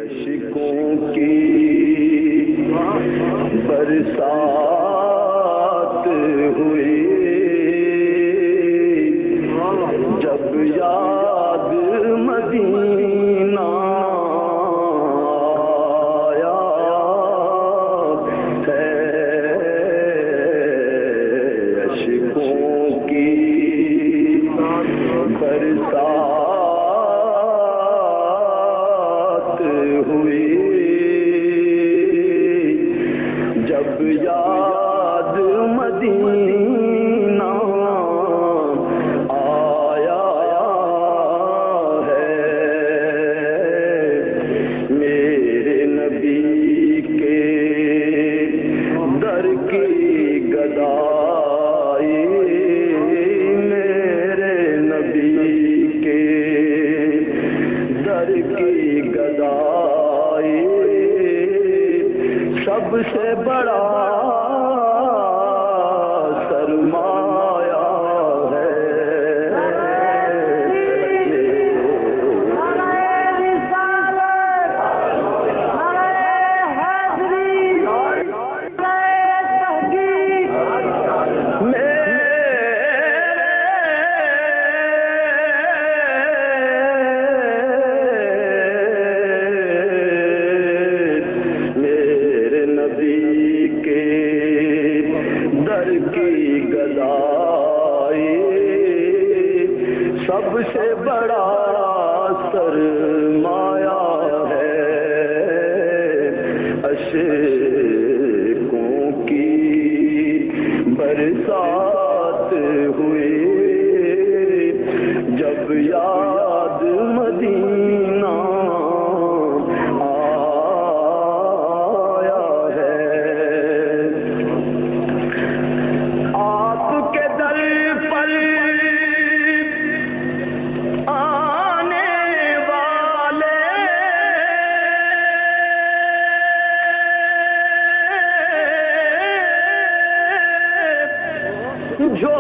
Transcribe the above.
اشکوں کی برسات ہوئی جب یاد مدینہ آیا ہے اشکوں کی برسات ہوئی جب یاد مدینہ آیا ہے میرے نبی کے در کی گدائی میرے نبی کے در کی گدائی سب سے بڑا سرمایہ ہے میرے نبی کے در کی گدائی سب سے بڑا سرمایہ ہے اشکوں کی برسات ہوئی جب یاد مدینہ آیا ہے آپ کے در پر آنے والے جو